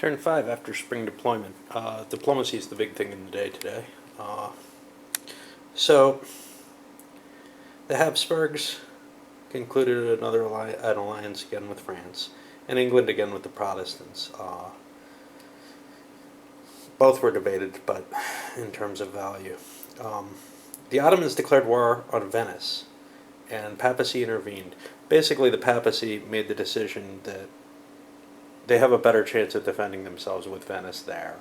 Turn 5 after spring deployment. Diplomacy is the big thing in the day today. So, the Habsburgs concluded an alliance again with France, and England again with the Protestants. Both were debated, but in terms of value. The Ottomans declared war on Venice, and papacy intervened. Basically, the papacy made the decision that they have a better chance of defending themselves with Venice there,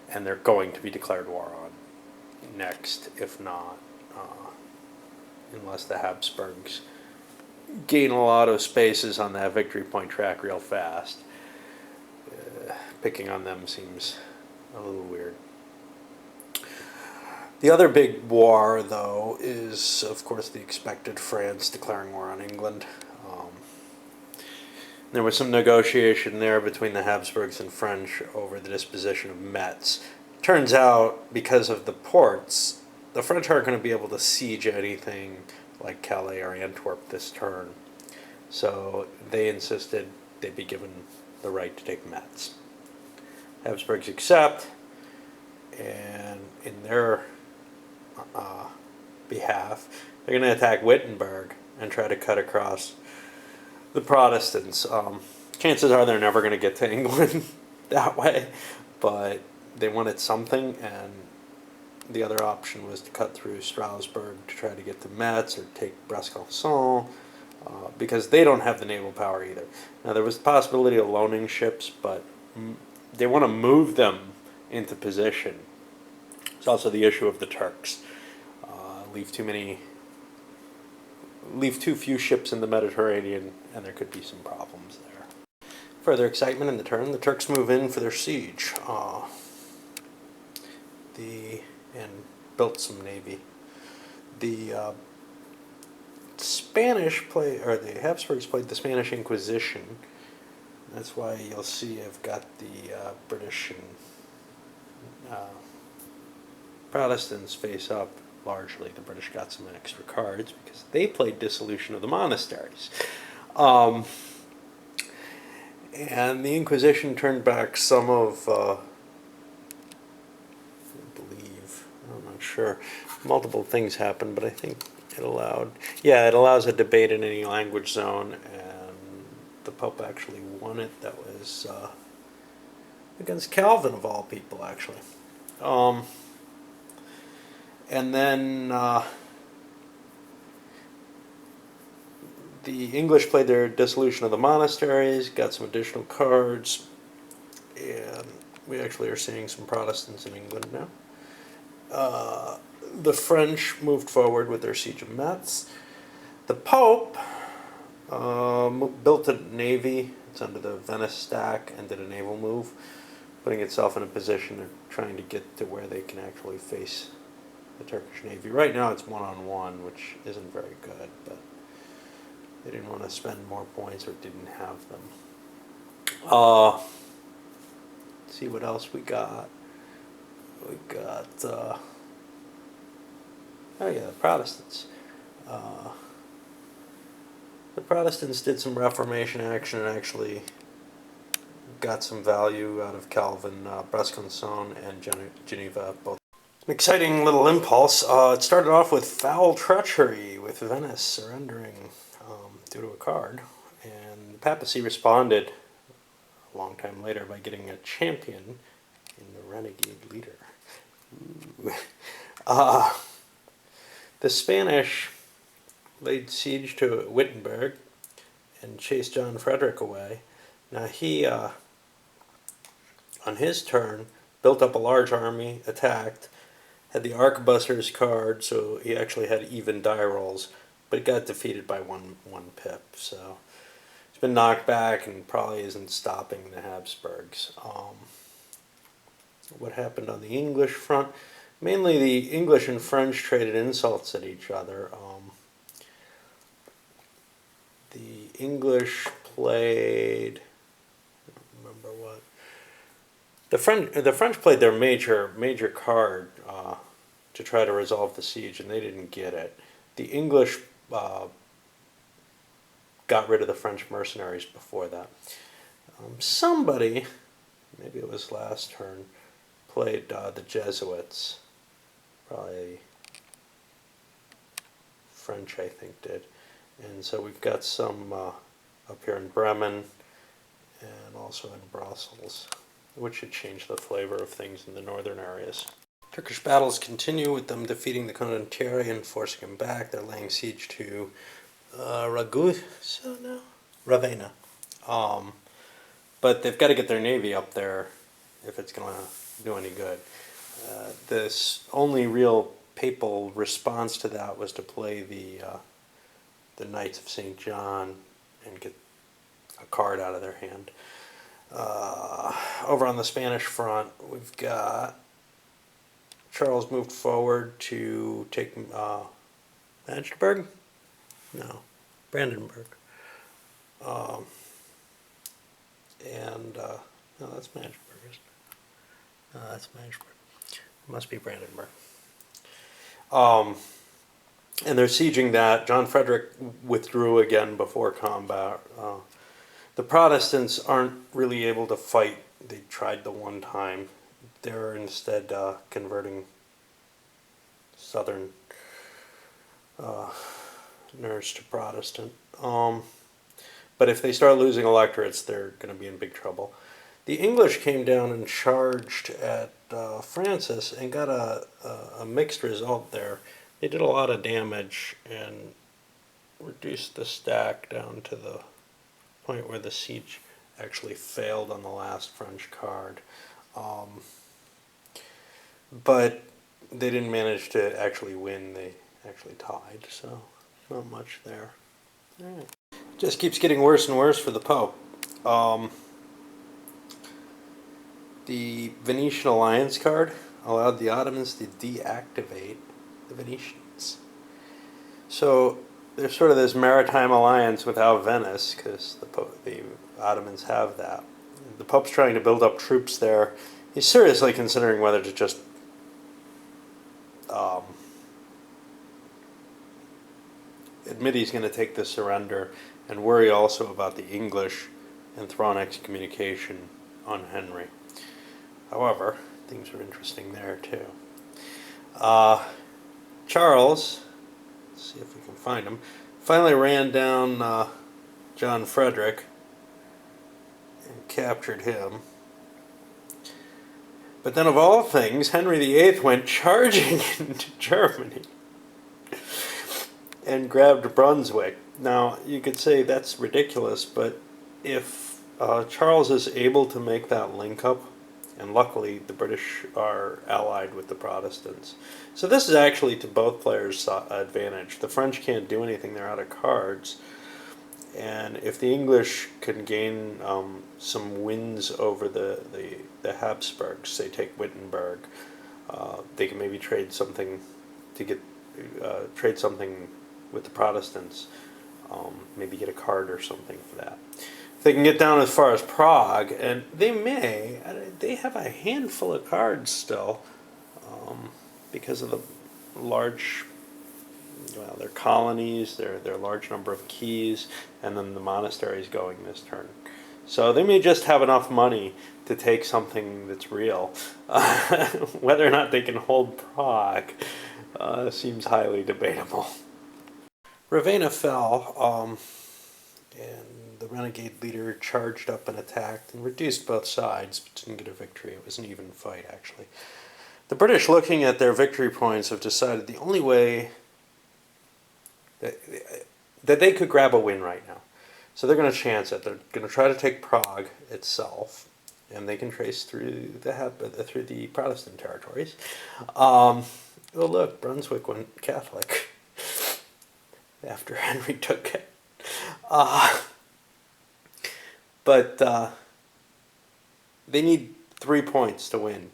and they're going to be declared war on next, if not, unless the Habsburgs gain a lot of spaces on that victory point track real fast. Picking on them seems a little weird. The other big war, though, is, of course, the expected France declaring war on England. There was some negotiation there between the Habsburgs and French over the disposition of Metz. Turns out, because of the ports, the French aren't going to be able to siege anything like Calais or Antwerp this turn. So they insisted they be given the right to take Metz. Habsburgs accept, and in their behalf, they're going to attack Wittenberg and try to cut across the Protestants. Chances are they're never going to get to England that way, but they wanted something, and the other option was to cut through Strasbourg to try to get to Metz or take Brest-Canson, because they don't have the naval power either. Now, there was the possibility of loaning ships, but they want to move them into position. There's also the issue of the Turks. Leave too few ships in the Mediterranean, and there could be some problems there. Further excitement in the turn, the Turks move in for their siege. And built some navy. The the Habsburgs played the Spanish Inquisition. That's why you'll see I've got the British and Protestants face up. Largely, the British got some extra cards because they played dissolution of the monasteries. And the Inquisition turned back some of, I'm not sure, multiple things happened, but I think it allows a debate in any language zone, and the Pope actually won it. That was against Calvin, of all people, actually. And then the English played their dissolution of the monasteries, got some additional cards, and we actually are seeing some Protestants in England now. The French moved forward with their siege of Metz. The Pope built a navy. It's under the Venice stack, and did a naval move, putting itself in a position of trying to get to where they can actually face the Turkish Navy. Right now it's one-on-one, which isn't very good, but they didn't want to spend more points or didn't have them. Let's see what else we got. We got, the Protestants. The Protestants did some Reformation action and actually got some value out of Calvin. Brest-Canson and Geneva both. An exciting little impulse. It started off with foul treachery, with Venice surrendering due to a card, and the papacy responded a long time later by getting a champion in the renegade leader. The Spanish laid siege to Wittenberg and chased John Frederick away. Now he, on his turn, built up a large army, attacked, had the arquebuser's card, so he actually had even die rolls, but it got defeated by one pip. So it's been knocked back and probably isn't stopping the Habsburgs. What happened on the English front? Mainly the English and French traded insults at each other. The English played, I don't remember what. The French played their major card to try to resolve the siege, and they didn't get it. The English got rid of the French mercenaries before that. Somebody, maybe it was last turn, played the Jesuits. Probably French, I think, did. And so we've got some up here in Bremen and also in Brussels, which should change the flavor of things in the northern areas. Turkish battles continue with them defeating the condottieri and forcing them back. They're laying siege to Ravenna. But they've got to get their navy up there if it's going to do any good. This only real papal response to that was to play the Knights of St. John and get a card out of their hand. Over on the Spanish front, we've got Charles moved forward to take Magdeburg? No, Brandenburg. No, that's Magdeburg, isn't it? No, that's Magdeburg. It must be Brandenburg. And they're sieging that. John Frederick withdrew again before combat. The Protestants aren't really able to fight. They tried the one time. They're instead converting southern to Protestant. But if they start losing electorates, they're going to be in big trouble. The English came down and charged at Francis and got a mixed result there. They did a lot of damage and reduced the stack down to the point where the siege actually failed on the last French card. But they didn't manage to actually win. They actually tied, so not much there. All right. Just keeps getting worse and worse for the Pope. The Venetian alliance card allowed the Ottomans to deactivate the Venetians. So there's sort of this maritime alliance without Venice, because the Ottomans have that. The Pope's trying to build up troops there. He's seriously considering whether to just admit he's going to take the surrender and worry also about the English and throw an excommunication on Henry. However, things are interesting there too. Charles, let's see if we can find him, finally ran down John Frederick and captured him. But then of all things, Henry VIII went charging into Germany and grabbed Brunswick. Now, you could say that's ridiculous, but if Charles is able to make that link up, and luckily the British are allied with the Protestants. So this is actually to both players' advantage. The French can't do anything, they're out of cards. And if the English can gain some wins over the Habsburgs, say take Wittenberg, they can maybe trade something to get trade something with the Protestants, maybe get a card or something for that. If they can get down as far as Prague, and they have a handful of cards still, because of the large, well, their colonies, their large number of keys, and then the monasteries going this turn. So they may just have enough money to take something that's real. Whether or not they can hold Prague seems highly debatable. Ravenna fell, and the renegade leader charged up and attacked and reduced both sides, but didn't get a victory. It was an even fight, actually. The British, looking at their victory points, have decided the only way that they could grab a win right now. So they're going to chance it. They're going to try to take Prague itself, and they can trace through the Protestant territories. Oh, look, Brunswick went Catholic after Henry took it. But they need 3 points to win,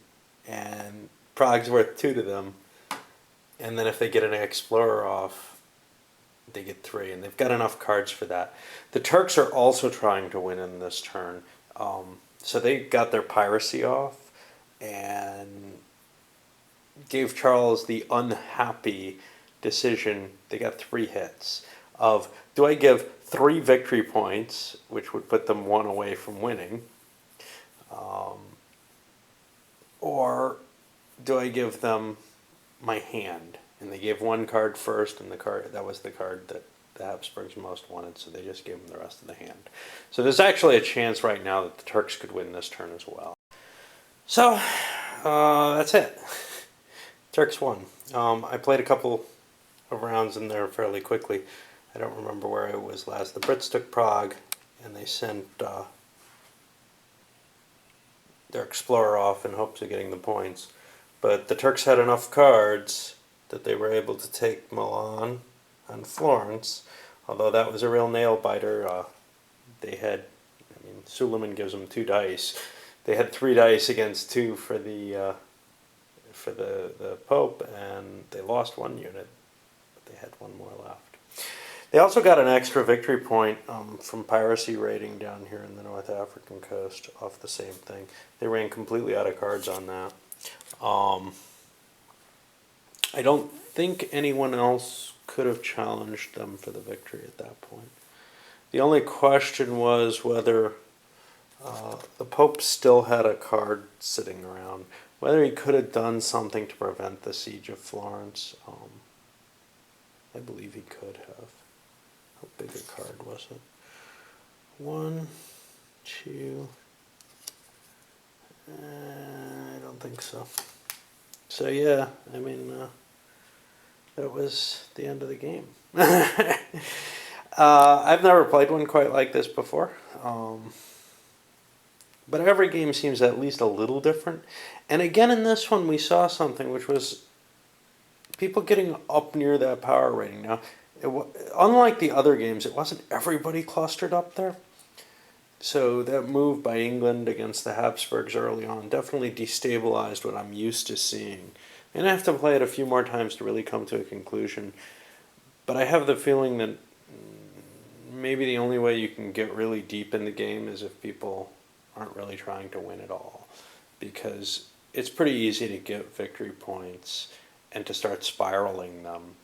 and Prague's worth 2 to them. And then if they get an explorer off, they get 3, and they've got enough cards for that. The Turks are also trying to win in this turn, so they got their piracy off and gave Charles the unhappy decision. They got 3 hits of, do I give 3 victory points, which would put them 1 away from winning, or do I give them my hand? And they gave one card first, and that was the card that the Habsburgs most wanted, so they just gave them the rest of the hand. So there's actually a chance right now that the Turks could win this turn as well. So that's it. Turks won. I played a couple of rounds in there fairly quickly. I don't remember where I was last. The Brits took Prague, and they sent their explorer off in hopes of getting the points. But the Turks had enough cards that they were able to take Milan and Florence, although that was a real nail-biter. They had, Suleiman gives them 2 dice. They had 3 dice against 2 for the Pope, and they lost 1 unit, but they had 1 more left. They also got an extra victory point from piracy raiding down here in the North African coast off the same thing. They ran completely out of cards on that. I don't think anyone else could have challenged them for the victory at that point. The only question was whether the Pope still had a card sitting around, whether he could have done something to prevent the siege of Florence. I believe he could have. How big a card was it? 1, 2. I don't think so. So yeah, that was the end of the game. I've never played one quite like this before. But every game seems at least a little different. And again, in this one, we saw something which was people getting up near that power rating. Now, unlike the other games, it wasn't everybody clustered up there. So that move by England against the Habsburgs early on definitely destabilized what I'm used to seeing. And I have to play it a few more times to really come to a conclusion. But I have the feeling that maybe the only way you can get really deep in the game is if people aren't really trying to win at all. Because it's pretty easy to get victory points and to start spiraling them.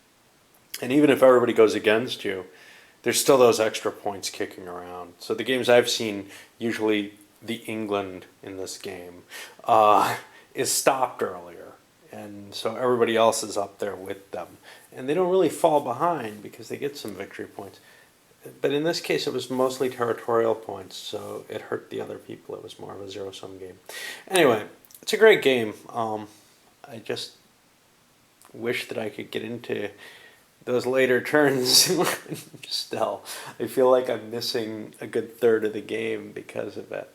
And even if everybody goes against you, there's still those extra points kicking around. So the games I've seen, usually the England in this game, is stopped earlier. And so everybody else is up there with them. And they don't really fall behind because they get some victory points. But in this case, it was mostly territorial points, so it hurt the other people. It was more of a zero-sum game. Anyway, it's a great game. I just wish that I could get into those later turns. Still, I feel like I'm missing a good third of the game because of it.